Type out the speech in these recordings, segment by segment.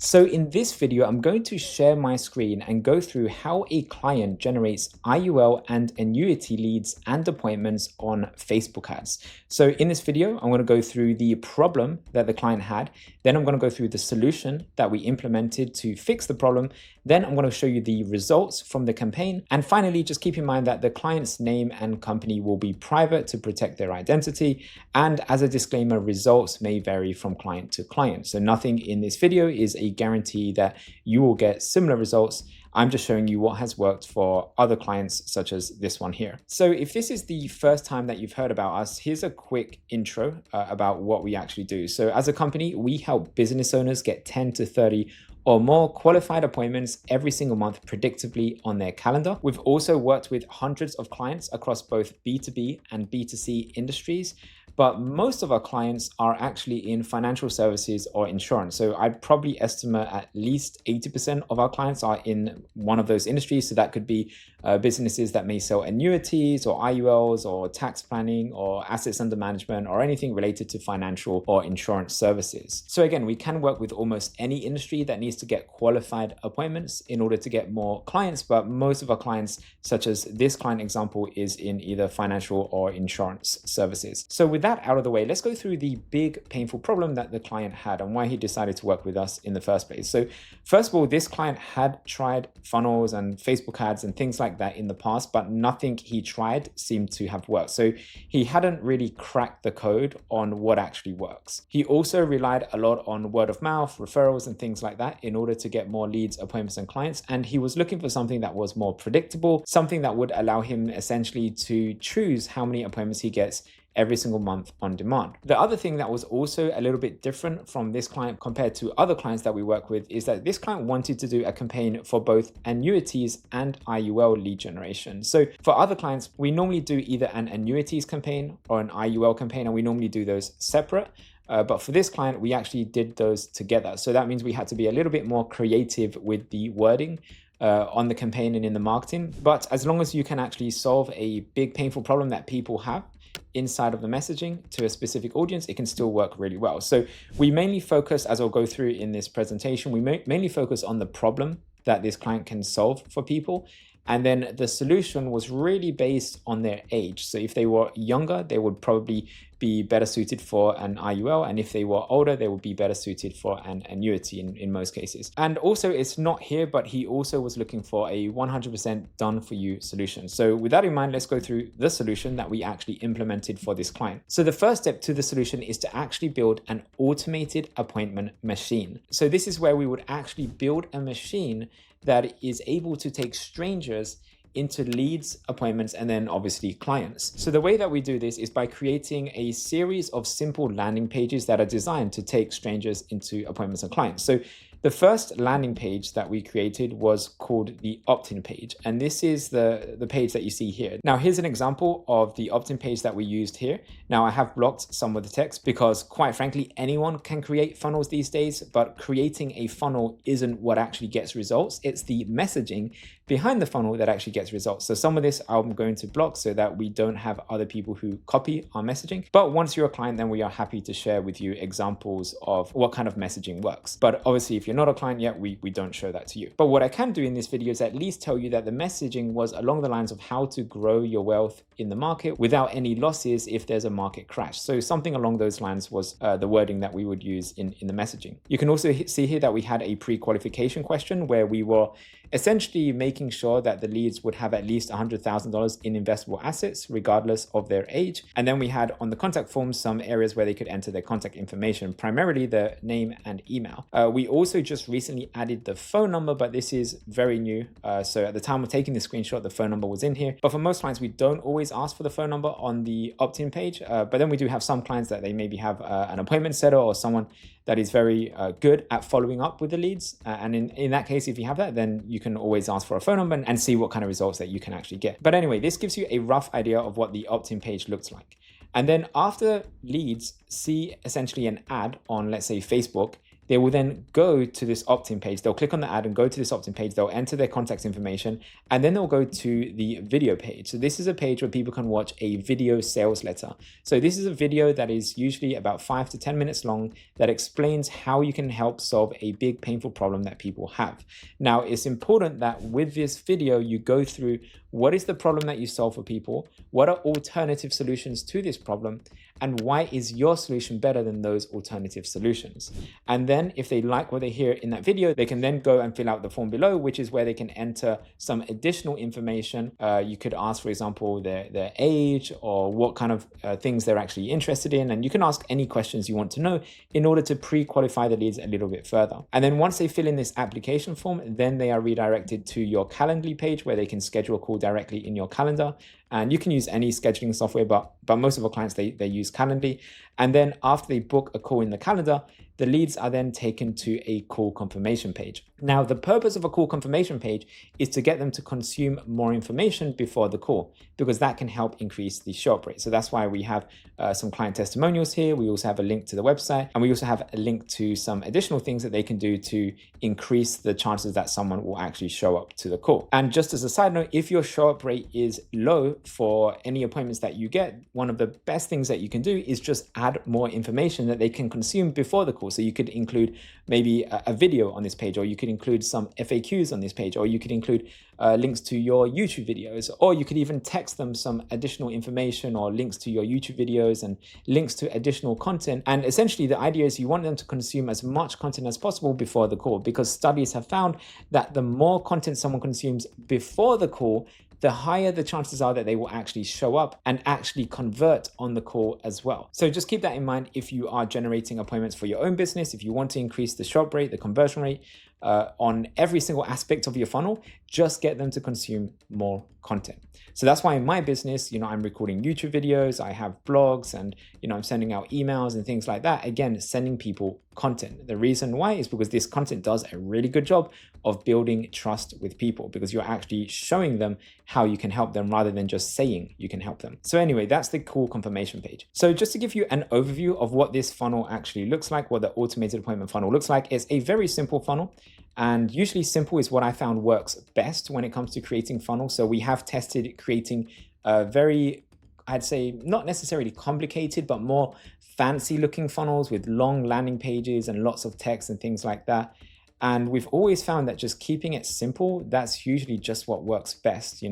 So in this video, I'm going to share my screen and go through how a client generates IUL and annuity leads and appointments on Facebook ads. So in this video, I'm going to go through the problem that the client had. Then I'm going to go through the solution that we implemented to fix the problem. Then I'm going to show you the results from the campaign. And finally, just keep in mind that the client's name and company will be private to protect their identity. And as a disclaimer, results may vary from client to client. So nothing in this video is a guarantee that you will get similar results. I'm just showing you what has worked for other clients such as this one here. So if this is the first time that you've heard about us, here's a quick intro about what we actually do. So as a company, we help business owners get 10 to 30 or more qualified appointments every single month predictably on their calendar. We've also worked with hundreds of clients across both B2B and B2C industries, but most of our clients are actually in financial services or insurance. So I'd probably estimate at least 80% of our clients are in one of those industries. So that could be businesses that may sell annuities or IULs or tax planning or assets under management or anything related to financial or insurance services. So again, we can work with almost any industry that needs to get qualified appointments in order to get more clients, but most of our clients, such as this client example, is in either financial or insurance services. So with that out of the way, let's go through the big painful problem that the client had and why he decided to work with us in the first place. So first of all, this client had tried funnels and Facebook ads and things like that in the past, but nothing he tried seemed to have worked. So he hadn't really cracked the code on what actually works. He also relied a lot on word of mouth, referrals and things like that in order to get more leads, appointments and clients. And he was looking for something that was more predictable, something that would allow him essentially to choose how many appointments he gets every single month on demand. The other thing that was also a little bit different from this client compared to other clients that we work with is that this client wanted to do a campaign for both annuities and IUL lead generation. So for other clients, we normally do either an annuities campaign or an IUL campaign, and we normally do those separate. But for this client, we actually did those together. So that means we had to be a little bit more creative with the wording on the campaign and in the marketing. But as long as you can actually solve a big painful problem that people have inside of the messaging to a specific audience, it can still work really well. So we mainly focus, as I'll go through in this presentation, we mainly focus on the problem that this client can solve for people. And then the solution was really based on their age. So if they were younger, they would probably be better suited for an IUL. And if they were older, they would be better suited for an annuity in most cases. And also it's not here, but he also was looking for a 100% done for you solution. So with that in mind, let's go through the solution that we actually implemented for this client. So the first step to the solution is to actually build an automated appointment machine. So this is where we would actually build a machine that is able to take strangers into leads, appointments, and then obviously clients. So the way that we do this is by creating a series of simple landing pages that are designed to take strangers into appointments and clients. So the first landing page that we created was called the opt-in page. And this is the page that you see here. Now, here's an example of the opt-in page that we used here. Now, I have blocked some of the text because quite frankly, anyone can create funnels these days, but creating a funnel isn't what actually gets results. It's the messaging behind the funnel that actually gets results. So some of this I'm going to block so that we don't have other people who copy our messaging. But once you're a client, then we are happy to share with you examples of what kind of messaging works. But obviously, if you're not a client yet, we don't show that to you. But what I can do in this video is at least tell you that the messaging was along the lines of how to grow your wealth in the market without any losses if there's a market crash. So something along those lines was the wording that we would use in the messaging. You can also see here that we had a pre-qualification question where we were essentially making sure that the leads would have at least $100,000 in investable assets, regardless of their age. And then we had on the contact form some areas where they could enter their contact information, primarily their name and email. We also just recently added the phone number, but this is very new. So at the time of taking the screenshot, the phone number was in here. But for most clients, we don't always ask for the phone number on the opt-in page. But then we do have some clients that they maybe have an appointment setter or someone that is very good at following up with the leads. And in that case, if you have that, then you can always ask for a phone number and see what kind of results that you can actually get. But anyway, this gives you a rough idea of what the opt-in page looks like. And then after leads see essentially an ad on, let's say, Facebook, they will then go to this opt-in page. They'll click on the ad and go to this opt-in page. They'll enter their contact information, and then they'll go to the video page. So this is a page where people can watch a video sales letter. So this is a video that is usually about 5 to 10 minutes long that explains how you can help solve a big painful problem that people have. Now, it's important that with this video, you go through what is the problem that you solve for people, what are alternative solutions to this problem, and why is your solution better than those alternative solutions. And then if they like what they hear in that video, they can then go and fill out the form below, which is where they can enter some additional information. You could ask, for example, their age or what kind of things they're actually interested in. And you can ask any questions you want to know in order to pre-qualify the leads a little bit further. And then once they fill in this application form, then they are redirected to your Calendly page where they can schedule a call directly in your calendar. And you can use any scheduling software, but most of our clients, they use Calendly. And then after they book a call in the calendar, the leads are then taken to a call confirmation page. Now, the purpose of a call confirmation page is to get them to consume more information before the call, because that can help increase the show up rate. So that's why we have some client testimonials here. We also have a link to the website, and we also have a link to some additional things that they can do to increase the chances that someone will actually show up to the call. And just as a side note, if your show up rate is low for any appointments that you get, one of the best things that you can do is just add more information that they can consume before the call. So you could include maybe a video on this page, or you could include some FAQs on this page, or you could include links to your YouTube videos, or you could even text them some additional information or links to your YouTube videos and links to additional content. And essentially the idea is you want them to consume as much content as possible before the call, because studies have found that the more content someone consumes before the call, the higher the chances are that they will actually show up and actually convert on the call as well. So just keep that in mind if you are generating appointments for your own business. If you want to increase the show up rate, the conversion rate on every single aspect of your funnel, just get them to consume more content. So that's why in my business, I'm recording YouTube videos, I have blogs, and I'm sending out emails and things like that. Again, sending people content. The reason why is because this content does a really good job of building trust with people, because you're actually showing them how you can help them rather than just saying you can help them. So anyway, that's the call confirmation page. So just to give you an overview of what this funnel actually looks like, what the automated appointment funnel looks like, it's a very simple funnel. And usually simple is what I found works best when it comes to creating funnels. So we have tested creating very, I'd say, not necessarily complicated, but more fancy looking funnels with long landing pages and lots of text and things like that. And we've always found that just keeping it simple, that's usually just what works best.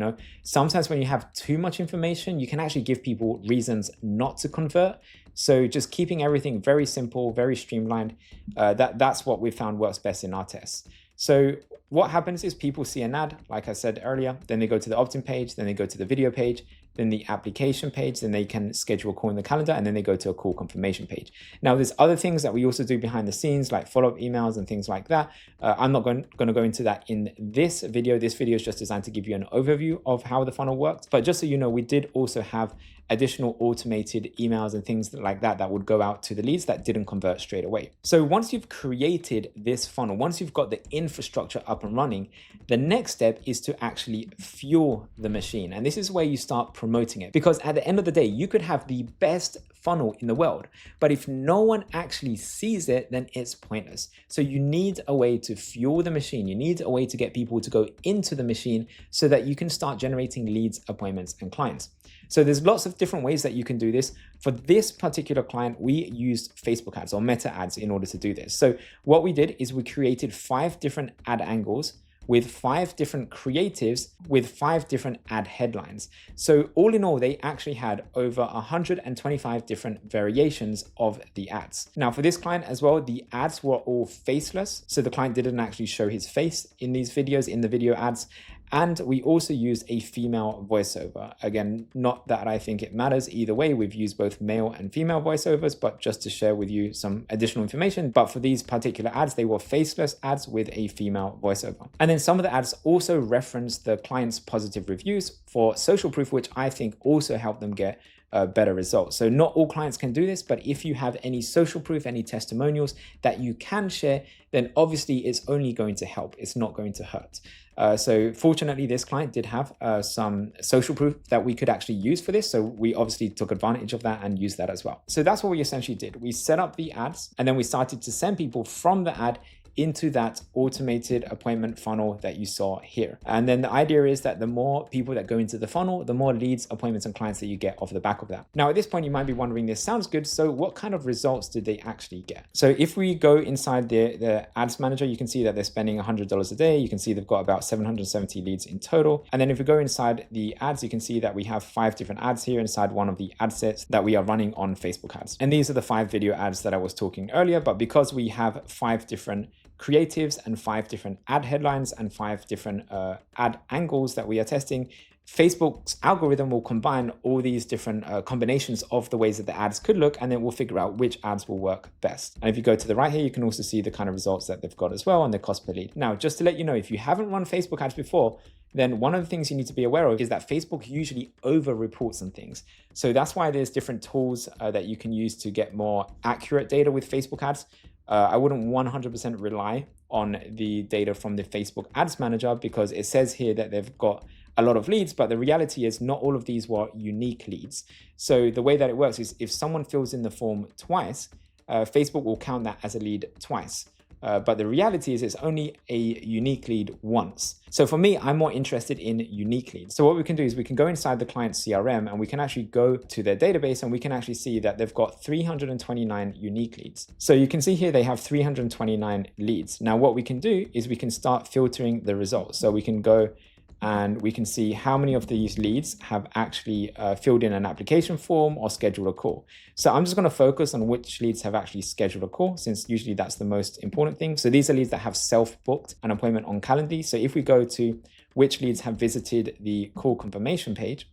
Sometimes when you have too much information, you can actually give people reasons not to convert. So just keeping everything very simple, very streamlined, that's what we found works best in our tests. So what happens is people see an ad, like I said earlier, then they go to the opt-in page, then they go to the video page, then the application page, then they can schedule a call in the calendar, and then they go to a call confirmation page. Now, there's other things that we also do behind the scenes, like follow-up emails and things like that. I'm not going to go into that in this video. This video is just designed to give you an overview of how the funnel works. But just so you know, we did also have additional automated emails and things like that would go out to the leads that didn't convert straight away. So once you've created this funnel, once you've got the infrastructure up and running, the next step is to actually fuel the machine. And this is where you start promoting it, because at the end of the day, you could have the best funnel in the world, but if no one actually sees it, then it's pointless. So you need a way to fuel the machine. You need a way to get people to go into the machine so that you can start generating leads, appointments, and clients. So there's lots of different ways that you can do this. For this particular client, we used Facebook ads or meta ads in order to do this. So what we did is we created 5 different ad angles with 5 different creatives with 5 different ad headlines. So all in all, they actually had over 125 different variations of the ads. Now for this client as well, the ads were all faceless. So the client didn't actually show his face in these videos, in the video ads. And we also used a female voiceover. Again, not that I think it matters either way. We've used both male and female voiceovers, but just to share with you some additional information. But for these particular ads, they were faceless ads with a female voiceover. And then some of the ads also referenced the client's positive reviews for social proof, which I think also helped them get better results. So not all clients can do this, but if you have any social proof, any testimonials that you can share, then obviously it's only going to help. It's not going to hurt. So fortunately, this client did have some social proof that we could actually use for this. So we obviously took advantage of that and used that as well. So that's what we essentially did. We set up the ads and then we started to send people from the ad into that automated appointment funnel that you saw here. And then the idea is that the more people that go into the funnel, the more leads, appointments, and clients that you get off the back of that. Now, at this point, you might be wondering, this sounds good. So what kind of results did they actually get? So if we go inside the ads manager, you can see that they're spending $100 a day. You can see they've got about 770 leads in total. And then if we go inside the ads, you can see that we have 5 different ads here inside one of the ad sets that we are running on Facebook ads. And these are the 5 video ads that I was talking earlier, but because we have 5 different creatives and 5 different ad headlines and 5 different ad angles that we are testing, Facebook's algorithm will combine all these different combinations of the ways that the ads could look, and then we'll figure out which ads will work best. And if you go to the right here, you can also see the kind of results that they've got as well and their cost per lead. Now, just to let you know, if you haven't run Facebook ads before, then one of the things you need to be aware of is that Facebook usually over reports on things. So that's why there's different tools that you can use to get more accurate data with Facebook ads. I wouldn't 100% rely on the data from the Facebook Ads Manager because it says here that they've got a lot of leads, but the reality is not all of these were unique leads. So the way that it works is if someone fills in the form twice, Facebook will count that as a lead twice. But the reality is it's only a unique lead once. So for me, I'm more interested in unique leads. So what we can do is we can go inside the client CRM and we can actually go to their database and we can actually see that they've got 329 unique leads. So you can see here they have 329 leads. Now what we can do is we can start filtering the results. So we can go and we can see how many of these leads have actually filled in an application form or scheduled a call. So I'm just going to focus on which leads have actually scheduled a call, since usually that's the most important thing. So these are leads that have self-booked an appointment on Calendly. So if we go to which leads have visited the call confirmation page,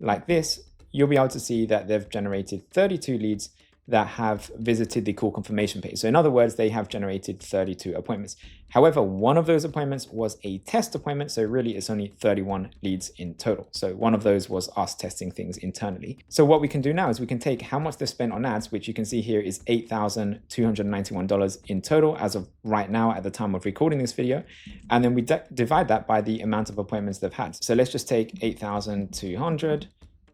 like this, you'll be able to see that they've generated 32 leads that have visited the call confirmation page. So in other words, they have generated 32 appointments. However, one of those appointments was a test appointment. So really it's only 31 leads in total. So one of those was us testing things internally. So what we can do now is we can take how much they've spent on ads, which you can see here is $8,291 in total as of right now at the time of recording this video. And then we divide that by the amount of appointments they've had. So let's just take 8,200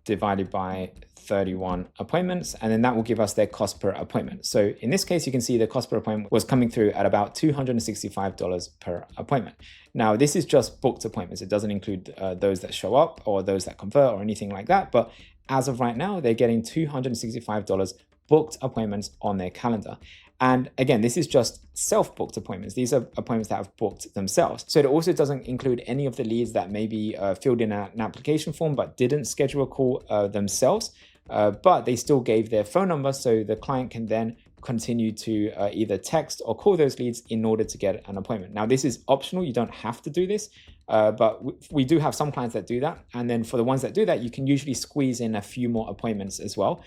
divided by 31 appointments, and then that will give us their cost per appointment. So in this case, you can see the cost per appointment was coming through at about $265 per appointment. Now, this is just booked appointments. It doesn't include those that show up or those that convert or anything like that. But as of right now, they're getting $265 booked appointments on their calendar. And again, this is just self-booked appointments. These are appointments that have booked themselves. So it also doesn't include any of the leads that maybe filled in an application form but didn't schedule a call themselves, but they still gave their phone number so the client can then continue to either text or call those leads in order to get an appointment. Now, this is optional. You don't have to do this, but we do have some clients that do that. And then for the ones that do that, you can usually squeeze in a few more appointments as well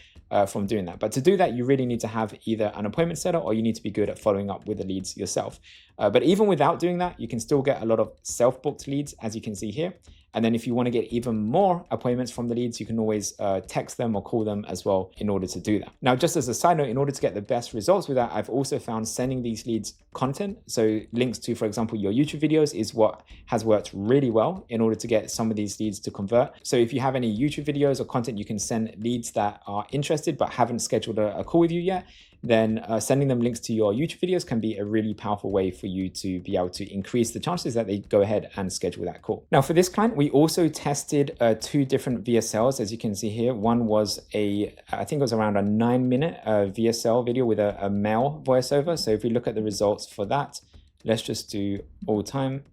from doing that. But to do that, you really need to have either an appointment setter or you need to be good at following up with the leads yourself. But even without doing that, you can still get a lot of self-booked leads, as you can see here. And then if you want to get even more appointments from the leads, you can always text them or call them as well in order to do that. Now, just as a side note, in order to get the best results with that, I've also found sending these leads content. So links to, for example, your YouTube videos is what has worked really well in order to get some of these leads to convert. So if you have any YouTube videos or content, you can send leads that are interested but haven't scheduled a call with you yet, then sending them links to your YouTube videos can be a really powerful way for you to be able to increase the chances that they go ahead and schedule that call. Now, for this client, we also tested 2 different VSLs, as you can see here. One was I think it was around a 9-minute VSL video with a male voiceover. So if we look at the results for that, let's just do all time.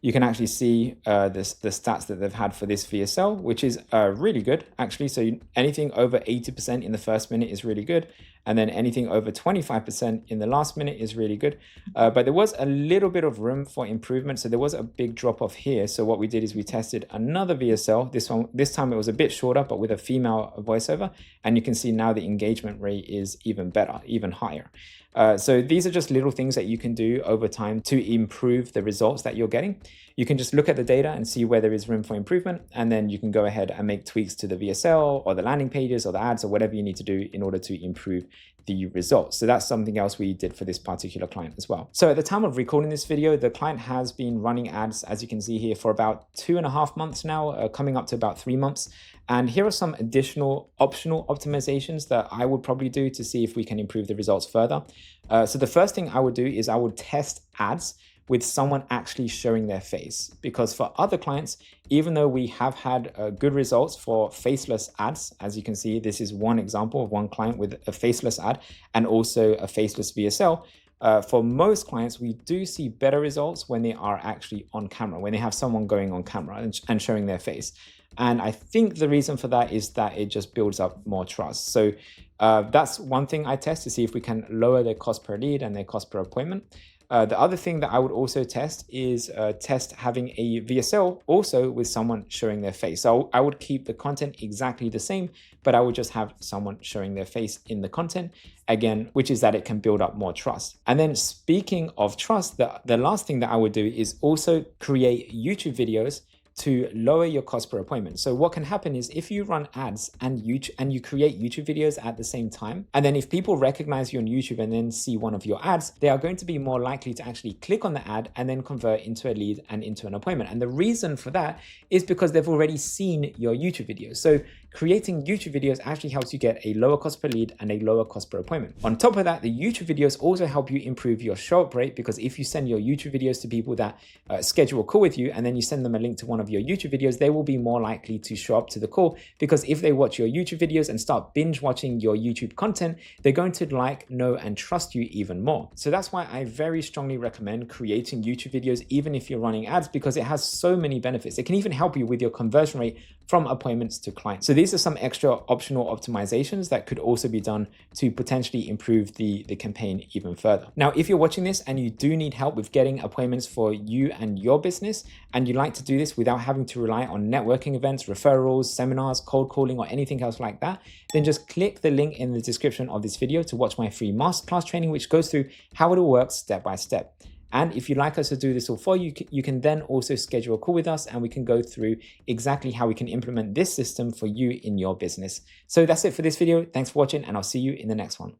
You can actually see the stats that they've had for this VSL, which is really good, actually. So anything over 80% in the first minute is really good. And then anything over 25% in the last minute is really good. But there was a little bit of room for improvement. So there was a big drop off here. So what we did is we tested another VSL. This time it was a bit shorter, but with a female voiceover. And you can see now the engagement rate is even better, even higher. So these are just little things that you can do over time to improve the results that you're getting. You can just look at the data and see where there is room for improvement, and then you can go ahead and make tweaks to the VSL or the landing pages or the ads or whatever you need to do in order to improve the results. So that's something else we did for this particular client as well. So at the time of recording this video, the client has been running ads, as you can see here, for about 2.5 months now, coming up to about 3 months. And here are some additional optional optimizations that I would probably do to see if we can improve the results further. So the first thing I would do is I would test ads with someone actually showing their face, because for other clients, even though we have had good results for faceless ads, as you can see, this is one example of one client with a faceless ad and also a faceless VSL. For most clients, we do see better results when they are actually on camera, when they have someone going on camera and showing their face. And I think the reason for that is that it just builds up more trust. So that's one thing I test to see if we can lower their cost per lead and their cost per appointment. The other thing that I would also test is test having a VSL also with someone showing their face. So I would keep the content exactly the same, but I would just have someone showing their face in the content, again, which is that it can build up more trust. And then speaking of trust, the last thing that I would do is also create YouTube videos to lower your cost per appointment. So what can happen is if you run ads and you create YouTube videos at the same time, and then if people recognize you on YouTube and then see one of your ads, they are going to be more likely to actually click on the ad and then convert into a lead and into an appointment. And the reason for that is because they've already seen your YouTube videos. So creating YouTube videos actually helps you get a lower cost per lead and a lower cost per appointment. On top of that, the YouTube videos also help you improve your show up rate, because if you send your YouTube videos to people that schedule a call with you and then you send them a link to one of your YouTube videos, they will be more likely to show up to the call, because if they watch your YouTube videos and start binge watching your YouTube content, they're going to like, know, and trust you even more. So that's why I very strongly recommend creating YouTube videos, even if you're running ads, because it has so many benefits. It can even help you with your conversion rate from appointments to clients. So these are some extra optional optimizations that could also be done to potentially improve the campaign even further. Now, if you're watching this and you do need help with getting appointments for you and your business, and you like to do this without having to rely on networking events, referrals, seminars, cold calling, or anything else like that, then just click the link in the description of this video to watch my free masterclass training, which goes through how it all works step by step. And if you'd like us to do this all for you, you can then also schedule a call with us and we can go through exactly how we can implement this system for you in your business. So that's it for this video. Thanks for watching, and I'll see you in the next one.